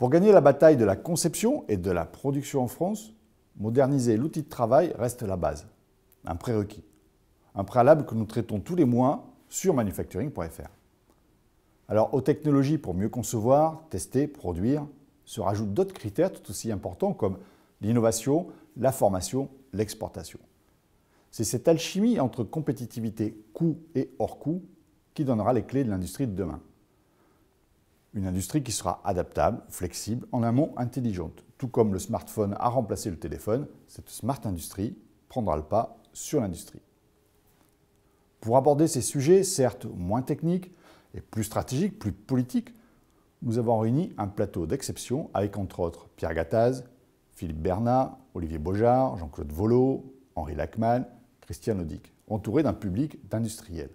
Pour gagner la bataille de la conception et de la production en France, moderniser l'outil de travail reste la base, un prérequis, un préalable que nous traitons tous les mois sur manufacturing.fr. Alors, aux technologies pour mieux concevoir, tester, produire, se rajoutent d'autres critères tout aussi importants comme l'innovation, la formation, l'exportation. C'est cette alchimie entre compétitivité, coût et hors coût qui donnera les clés de l'industrie de demain. Une industrie qui sera adaptable, flexible, en amont intelligente. Tout comme le smartphone a remplacé le téléphone, cette smart industrie prendra le pas sur l'industrie. Pour aborder ces sujets, certes moins techniques et plus stratégiques, plus politiques, nous avons réuni un plateau d'exception avec entre autres Pierre Gattaz, Philippe Bernat, Olivier Beaujard, Jean-Claude Vollot, Henri Lachmann, Christian Audic, entourés d'un public d'industriels.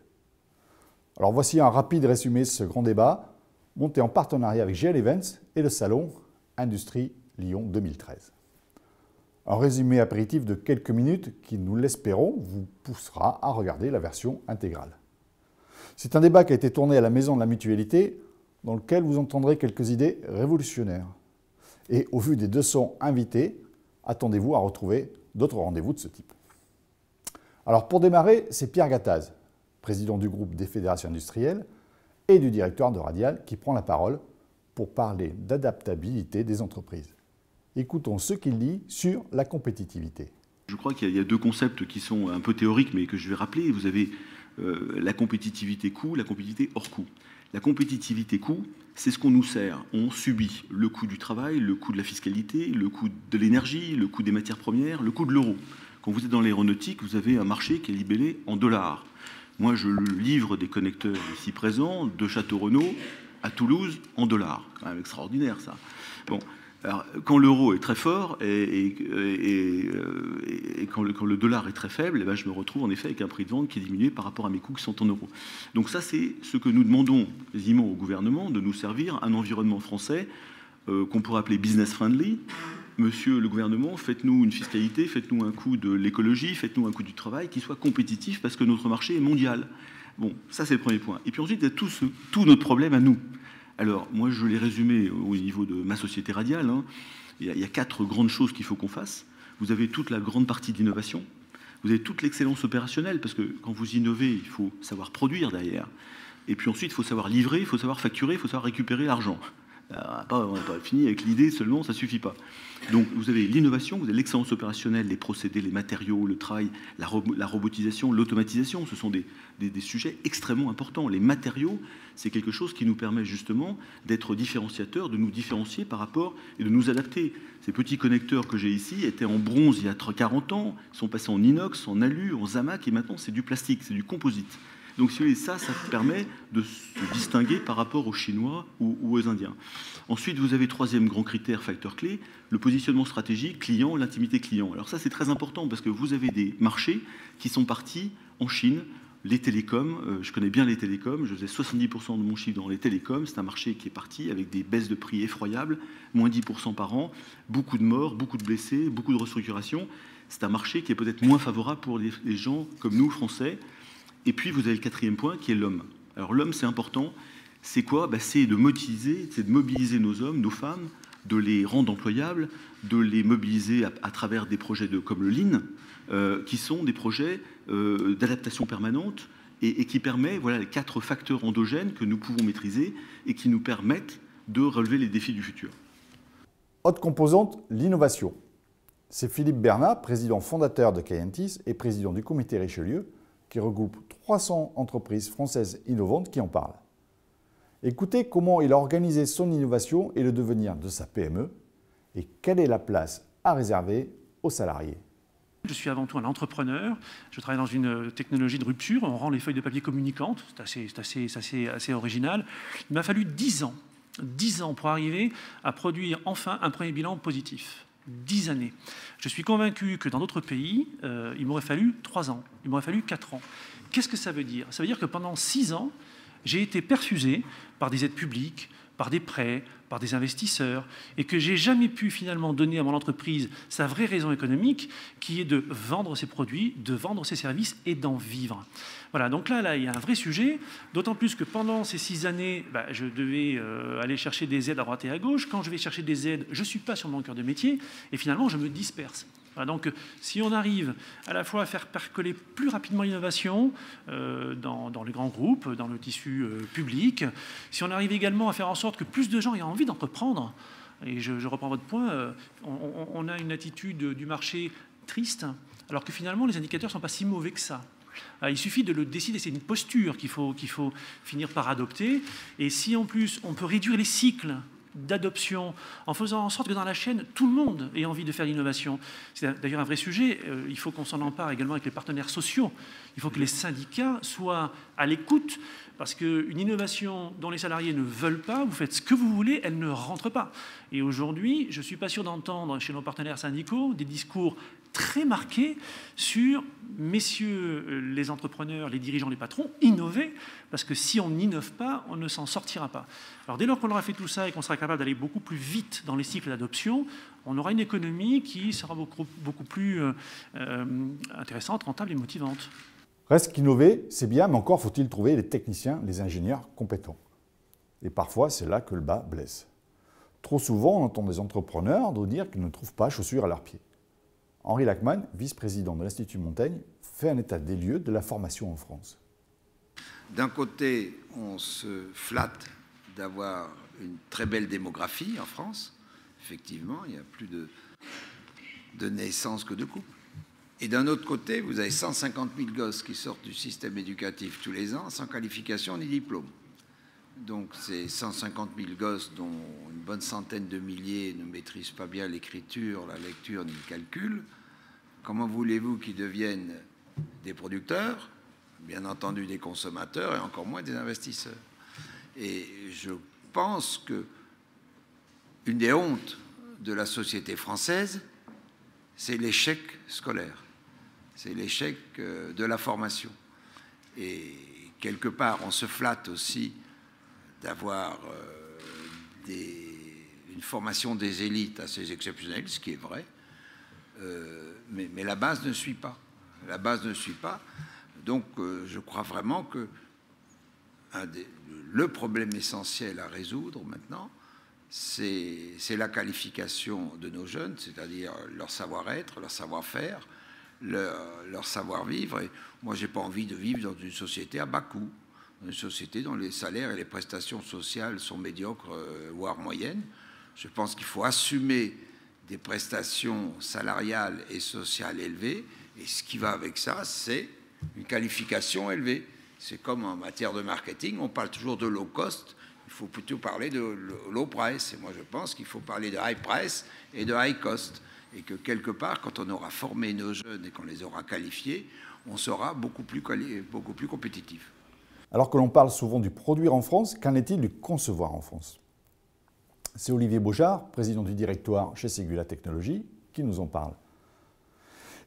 Alors voici un rapide résumé de ce grand débat, monté en partenariat avec GL Events et le salon Industrie Lyon 2013. Un résumé apéritif de quelques minutes qui, nous l'espérons, vous poussera à regarder la version intégrale. C'est un débat qui a été tourné à la Maison de la Mutualité, dans lequel vous entendrez quelques idées révolutionnaires. Et au vu des 200 invités, attendez-vous à retrouver d'autres rendez-vous de ce type. Alors pour démarrer, c'est Pierre Gattaz, président du groupe des fédérations industrielles et du directoire de Radial, qui prend la parole pour parler d'adaptabilité des entreprises. Écoutons ce qu'il dit sur la compétitivité. Je crois qu'il y a deux concepts qui sont un peu théoriques, mais que je vais rappeler. Vous avez la compétitivité coût, la compétitivité hors coût. La compétitivité coût, c'est ce qu'on nous sert. On subit le coût du travail, le coût de la fiscalité, le coût de l'énergie, le coût des matières premières, le coût de l'euro. Quand vous êtes dans l'aéronautique, vous avez un marché qui est libellé en dollars. Moi, je livre des connecteurs ici présents de Château-Renaud à Toulouse en dollars. C'est quand même extraordinaire, ça. Bon. Alors, quand l'euro est très fort et quand le dollar est très faible, eh ben, je me retrouve en effet avec un prix de vente qui est diminué par rapport à mes coûts qui sont en euros. Donc ça, c'est ce que nous demandons quasiment au gouvernement, de nous servir un environnement français qu'on pourrait appeler business friendly. Monsieur le gouvernement, faites-nous une fiscalité, faites-nous un coût de l'écologie, faites-nous un coût du travail qui soit compétitif parce que notre marché est mondial. Bon, ça c'est le premier point. Et puis ensuite, il y a tout notre problème à nous. Alors, moi, je l'ai résumé au niveau de ma société Radial. Hein. Il y a 4 grandes choses qu'il faut qu'on fasse. Vous avez toute la grande partie d'innovation. Vous avez toute l'excellence opérationnelle, parce que quand vous innovez, il faut savoir produire derrière. Et puis ensuite, il faut savoir livrer, il faut savoir facturer, il faut savoir récupérer l'argent. On n'a pas fini avec l'idée seulement, ça ne suffit pas. Donc vous avez l'innovation, vous avez l'excellence opérationnelle, les procédés, les matériaux, le travail, la robotisation, l'automatisation. Ce sont des sujets extrêmement importants. Les matériaux, c'est quelque chose qui nous permet justement d'être différenciateurs, de nous différencier par rapport et de nous adapter. Ces petits connecteurs que j'ai ici étaient en bronze il y a 40 ans, sont passés en inox, en alu, en zamac, et maintenant c'est du plastique, c'est du composite. Donc si vous voulez, ça permet de se distinguer par rapport aux Chinois ou aux Indiens. Ensuite, vous avez troisième grand critère, facteur clé, le positionnement stratégique, client, l'intimité client. Alors ça, c'est très important parce que vous avez des marchés qui sont partis en Chine, les télécoms, je connais bien les télécoms, je faisais 70% de mon chiffre dans les télécoms, c'est un marché qui est parti avec des baisses de prix effroyables, moins 10% par an, beaucoup de morts, beaucoup de blessés, beaucoup de restructurations. C'est un marché qui est peut-être moins favorable pour les gens comme nous, Français. Et puis, vous avez le quatrième point qui est l'homme. Alors, l'homme, c'est important. C'est quoi? C'est de mobiliser nos hommes, nos femmes, de les rendre employables, de les mobiliser à travers des projets comme le Lean, qui sont des projets d'adaptation permanente et qui permettent, voilà, les 4 facteurs endogènes que nous pouvons maîtriser et qui nous permettent de relever les défis du futur. Autre composante, l'innovation. C'est Philippe Bernat, président fondateur de Cayentis et président du comité Richelieu, qui regroupe 300 entreprises françaises innovantes qui en parlent. Écoutez comment il a organisé son innovation et le devenir de sa PME et quelle est la place à réserver aux salariés. Je suis avant tout un entrepreneur, je travaille dans une technologie de rupture, on rend les feuilles de papier communicantes, c'est assez original. Il m'a fallu 10 ans pour arriver à produire enfin un premier bilan positif. 10 années. Je suis convaincu que dans d'autres pays, il m'aurait fallu 3 ans, il m'aurait fallu 4 ans. Qu'est-ce que ça veut dire? Ça veut dire que pendant 6 ans, j'ai été perfusé par des aides publiques, par des prêts, par des investisseurs, et que j'ai jamais pu finalement donner à mon entreprise sa vraie raison économique, qui est de vendre ses produits, de vendre ses services et d'en vivre. Voilà, donc là, il y a un vrai sujet, d'autant plus que pendant ces 6 années, je devais aller chercher des aides à droite et à gauche. Quand je vais chercher des aides, je ne suis pas sur mon cœur de métier, et finalement, je me disperse. Voilà, donc, si on arrive à la fois à faire percoler plus rapidement l'innovation dans les grands groupes, dans le tissu public, si on arrive également à faire en sorte que plus de gens aient envie d'entreprendre, et je reprends votre point, on a une attitude du marché triste, alors que finalement, les indicateurs ne sont pas si mauvais que ça. Il suffit de le décider, c'est une posture qu'il faut finir par adopter. Et si en plus on peut réduire les cycles d'adoption en faisant en sorte que dans la chaîne, tout le monde ait envie de faire l'innovation. C'est d'ailleurs un vrai sujet, il faut qu'on s'en empare également avec les partenaires sociaux. Il faut que les syndicats soient à l'écoute, parce qu'une innovation dont les salariés ne veulent pas, vous faites ce que vous voulez, elle ne rentre pas. Et aujourd'hui, je ne suis pas sûr d'entendre chez nos partenaires syndicaux des discours très marqués sur « messieurs les entrepreneurs, les dirigeants, les patrons, innover », parce que si on n'innove pas, on ne s'en sortira pas. Alors dès lors qu'on aura fait tout ça et qu'on sera capable d'aller beaucoup plus vite dans les cycles d'adoption, on aura une économie qui sera beaucoup plus intéressante, rentable et motivante. Reste qu'innover, c'est bien, mais encore faut-il trouver les techniciens, les ingénieurs compétents. Et parfois, c'est là que le bas blesse. Trop souvent, on entend des entrepreneurs nous dire qu'ils ne trouvent pas chaussures à leurs pieds. Henri Lachmann, vice-président de l'Institut Montaigne, fait un état des lieux de la formation en France. D'un côté, on se flatte d'avoir une très belle démographie en France. Effectivement, il y a plus de naissances que de couples. Et d'un autre côté, vous avez 150 000 gosses qui sortent du système éducatif tous les ans sans qualification ni diplôme. Donc c'est 150 000 gosses dont une bonne centaine de milliers ne maîtrisent pas bien l'écriture, la lecture ni le calcul. Comment voulez-vous qu'ils deviennent des producteurs, bien entendu des consommateurs et encore moins des investisseurs? Et je pense que une des hontes de la société française, c'est l'échec scolaire. C'est l'échec de la formation. Et quelque part, on se flatte aussi d'avoir une formation des élites assez exceptionnelle, ce qui est vrai, mais la base ne suit pas. La base ne suit pas. Donc, je crois vraiment que le problème essentiel à résoudre maintenant, c'est la qualification de nos jeunes, c'est-à-dire leur savoir-être, leur savoir-faire, leur savoir-vivre. Et moi, je n'ai pas envie de vivre dans une société à bas coût, une société dont les salaires et les prestations sociales sont médiocres, voire moyennes. Je pense qu'il faut assumer des prestations salariales et sociales élevées, et ce qui va avec ça, c'est une qualification élevée. C'est comme en matière de marketing, on parle toujours de low cost, il faut plutôt parler de low price. Et moi, je pense qu'il faut parler de high price et de high cost. Et que quelque part, quand on aura formé nos jeunes et qu'on les aura qualifiés, on sera beaucoup plus compétitif. Alors que l'on parle souvent du produire en France, qu'en est-il du concevoir en France? C'est Olivier Beaujard, président du directoire chez Ségula Technologies, qui nous en parle.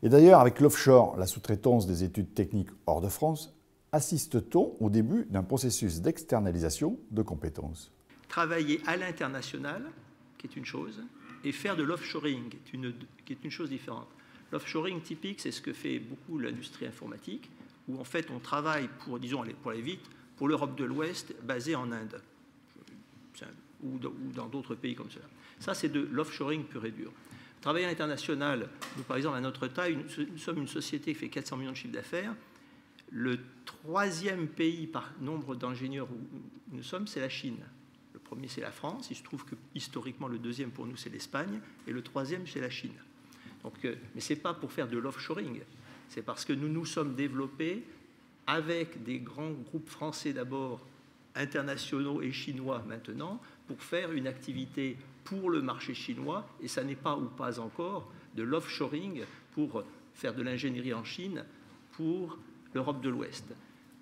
Et d'ailleurs, avec l'offshore, la sous-traitance des études techniques hors de France, assiste-t-on au début d'un processus d'externalisation de compétences? Travailler à l'international, qui est une chose, et faire de l'offshoring, qui est une chose différente. L'offshoring typique, c'est ce que fait beaucoup l'industrie informatique, où en fait on travaille pour, disons, pour aller vite, pour l'Europe de l'Ouest, basée en Inde, ou dans d'autres pays comme cela. Ça, c'est de l'offshoring pur et dur. Travailler à l'international, nous, par exemple, à notre taille, nous sommes une société qui fait 400 millions de chiffre d'affaires. Le troisième pays par nombre d'ingénieurs où nous sommes, c'est la Chine. Le premier, c'est la France. Il se trouve que historiquement, le deuxième pour nous, c'est l'Espagne. Et le troisième, c'est la Chine. Donc, mais ce n'est pas pour faire de l'offshoring. C'est parce que nous nous sommes développés avec des grands groupes français d'abord, internationaux et chinois maintenant, pour faire une activité pour le marché chinois. Et ça n'est pas ou pas encore de l'offshoring pour faire de l'ingénierie en Chine pour l'Europe de l'Ouest.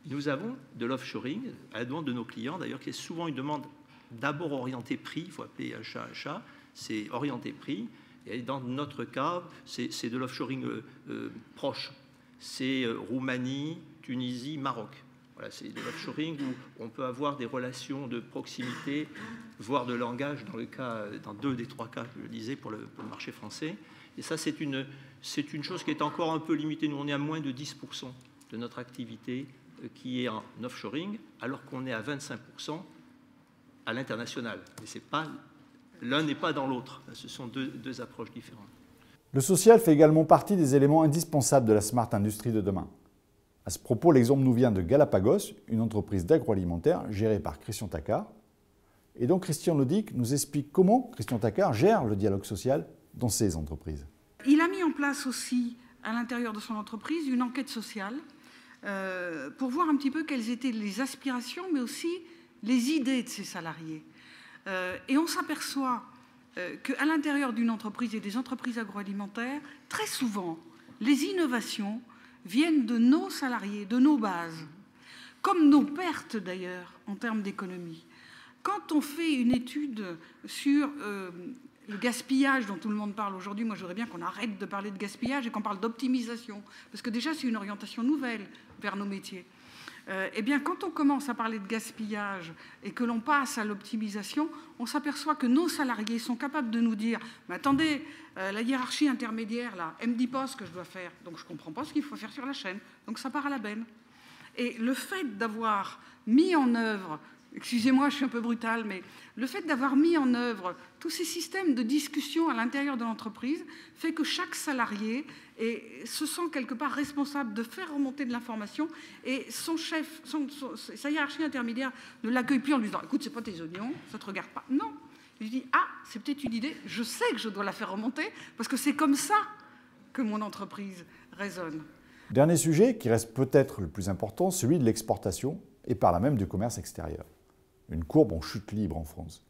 Nous avons de l'offshoring à la demande de nos clients, d'ailleurs, qui est souvent une demande d'abord orientée prix, il faut appeler un chat, c'est orienté prix. Et dans notre cas, c'est de l'offshoring proche. C'est Roumanie, Tunisie, Maroc. Voilà, c'est de l'offshoring où on peut avoir des relations de proximité, voire de langage dans 2 des 3 cas que je disais pour le marché français. Et ça, c'est une chose qui est encore un peu limitée. Nous, on est à moins de 10% de notre activité qui est en offshoring, alors qu'on est à 25% à l'international. Mais c'est pas, l'un n'est pas dans l'autre. Ce sont deux approches différentes. Le social fait également partie des éléments indispensables de la Smart Industry de demain. À ce propos, l'exemple nous vient de Galapagos, une entreprise d'agroalimentaire gérée par Christian Taccard. Et donc Christian Lodic nous explique comment Christian Taccard gère le dialogue social dans ses entreprises. Il a mis en place aussi, à l'intérieur de son entreprise, une enquête sociale pour voir un petit peu quelles étaient les aspirations, mais aussi les idées de ses salariés. Et on s'aperçoit qu'à l'intérieur d'une entreprise et des entreprises agroalimentaires, très souvent, les innovations viennent de nos salariés, de nos bases, comme nos pertes d'ailleurs en termes d'économie. Quand on fait une étude sur le gaspillage dont tout le monde parle aujourd'hui, moi je voudrais bien qu'on arrête de parler de gaspillage et qu'on parle d'optimisation, parce que déjà c'est une orientation nouvelle vers nos métiers. Eh bien, quand on commence à parler de gaspillage et que l'on passe à l'optimisation, on s'aperçoit que nos salariés sont capables de nous dire « Mais attendez, la hiérarchie intermédiaire, là, elle ne me dit pas ce que je dois faire, donc je ne comprends pas ce qu'il faut faire sur la chaîne, donc ça part à la benne. » Et le fait d'avoir mis en œuvre, excusez-moi, je suis un peu brutale, mais le fait d'avoir mis en œuvre tous ces systèmes de discussion à l'intérieur de l'entreprise fait que chaque salarié se sent quelque part responsable de faire remonter de l'information et son chef, sa hiérarchie intermédiaire ne l'accueille plus en lui disant « Écoute, c'est pas tes oignons, ça te regarde pas. » Non, il dit « Ah, c'est peut-être une idée, je sais que je dois la faire remonter parce que c'est comme ça que mon entreprise résonne. » Dernier sujet qui reste peut-être le plus important, celui de l'exportation et par là même du commerce extérieur. Une courbe en chute libre en France.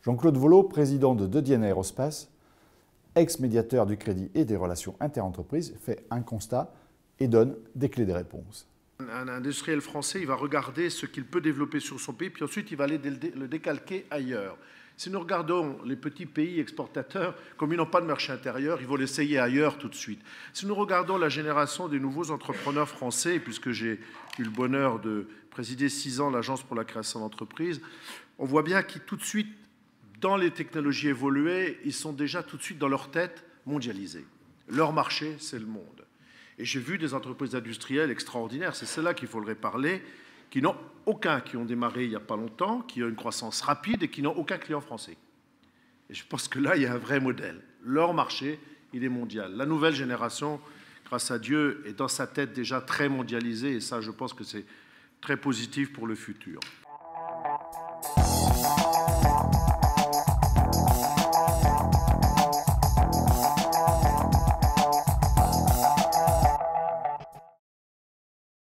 Jean-Claude Vollot, président de Dedienne Aerospace, ex-médiateur du crédit et des relations interentreprises, fait un constat et donne des clés des réponses. Un industriel français, il va regarder ce qu'il peut développer sur son pays, puis ensuite il va aller le décalquer ailleurs. Si nous regardons les petits pays exportateurs, comme ils n'ont pas de marché intérieur, ils vont l'essayer ailleurs tout de suite. Si nous regardons la génération des nouveaux entrepreneurs français, puisque j'ai eu le bonheur de présider 6 ans l'Agence pour la création d'entreprises, on voit bien qu'ils tout de suite, dans les technologies évoluées, ils sont déjà tout de suite dans leur tête mondialisés. Leur marché, c'est le monde. Et j'ai vu des entreprises industrielles extraordinaires, c'est celles-là qu'il faudrait parler, qui n'ont aucun, qui ont démarré il n'y a pas longtemps, qui ont une croissance rapide et qui n'ont aucun client français. Et je pense que là, il y a un vrai modèle. Leur marché, il est mondial. La nouvelle génération, grâce à Dieu, est dans sa tête déjà très mondialisée, et ça, je pense que c'est très positif pour le futur.